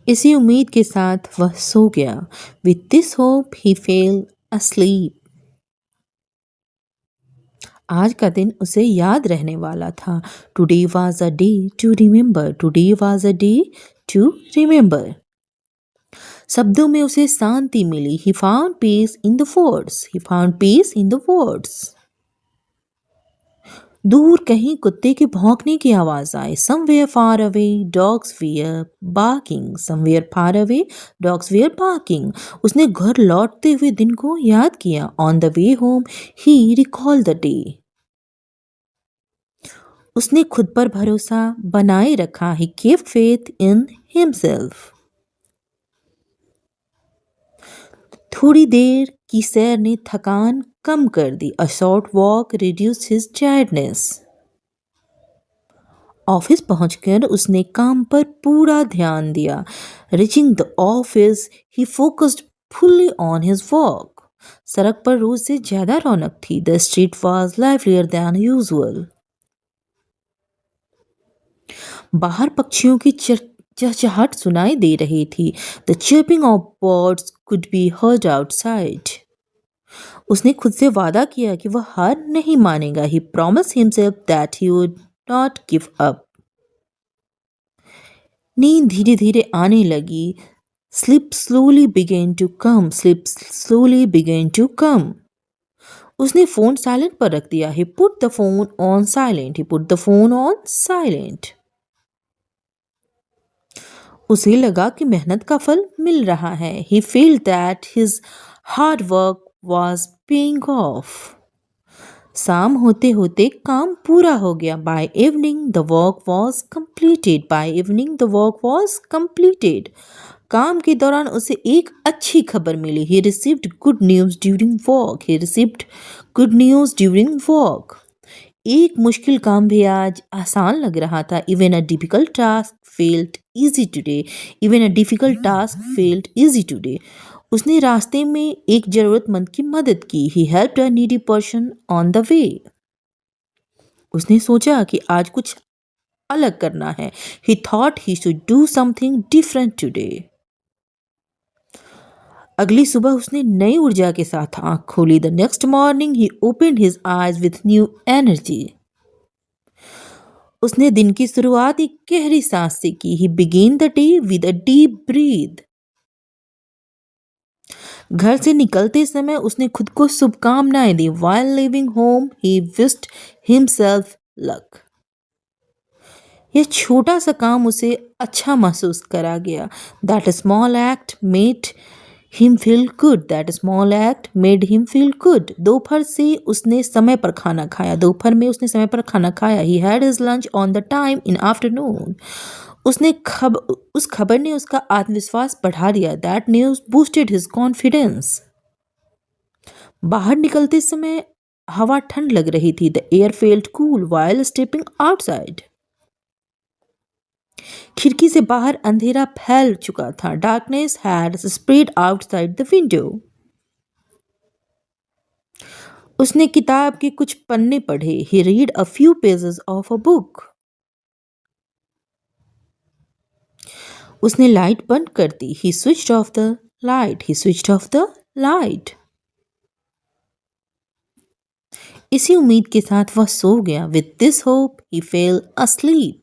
इसी उम्मीद के साथ वह सो गया। With this hope he fell asleep। आज का दिन उसे याद रहने वाला था। Today was a day to remember. Today was a day to remember. शब्दों में उसे शांति मिली। He found peace in the words. He found peace in the words. दूर कहीं कुत्ते के भौंकने की आवाज आई। Somewhere far away dogs were barking. Somewhere far away dogs were barking. उसने घर लौटते हुए दिन को याद किया। On the way home he recall the day. उसने खुद पर भरोसा बनाए रखा। ही kept faith in himself। थोड़ी देर की सैर ने थकान कम कर दी। A short walk reduced his tiredness। Office पहुंचकर उसने काम पर पूरा ध्यान दिया। Reaching the office he focused fully on his work. सड़क पर रोज से ज्यादा रौनक थी। The street was livelier than usual. बाहर पक्षियों की चहचहाट सुनाई दे रही थी। The chirping of birds could be heard outside. उसने खुद से वादा किया कि वह हार नहीं मानेगा। ही promised himself that he would not give up। नींद धीरे धीरे आने लगी। Sleep slowly began to come। Sleep slowly began to come। उसने फोन साइलेंट पर रख दिया। He put the phone on silent। He put the phone on silent। उसे लगा कि मेहनत का फल मिल रहा है। He felt that his hard work was paying off। शाम होते होते काम पूरा हो गया। By evening the work was completed। By evening the work was completed। काम के दौरान उसे एक अच्छी खबर मिली। He received good news during work। He received good news during work। एक मुश्किल काम भी आज आसान लग रहा था। Even a difficult task felt easy today। Even a difficult task felt easy today। उसने रास्ते में एक जरूरतमंद की मदद की। He helped a needy person on the way। उसने सोचा कि आज कुछ अलग करना है। He thought he should do something different today। अगली सुबह उसने नई ऊर्जा के साथ आंख खोली। The next morning he opened his eyes with new energy. उसने दिन की शुरुआत एक गहरी सांस से की। He began the day with a deep breath. घर से निकलते समय उसने खुद को शुभकामनाएं दी। While living home he wished himself luck. यह छोटा सा काम उसे अच्छा महसूस करा गया। That small act made him feel good. That small act made him feel good. दोपहर से उसने समय पर खाना खाया। दोपहर में उसने समय पर खाना खाया। He had his lunch on the time in afternoon. उस खबर ने उसका आत्मविश्वास बढ़ा दिया। That news boosted his confidence. बाहर निकलते समय हवा ठंड लग रही थी। The air felt cool while stepping outside. खिड़की से बाहर अंधेरा फैल चुका था। Darkness had spread outside the window. उसने किताब के कुछ पन्ने पढ़े। He read a few pages of a book. उसने लाइट बंद कर दी। He switched off the light. He switched off the light. इसी उम्मीद के साथ वह सो गया। With this hope he fell asleep।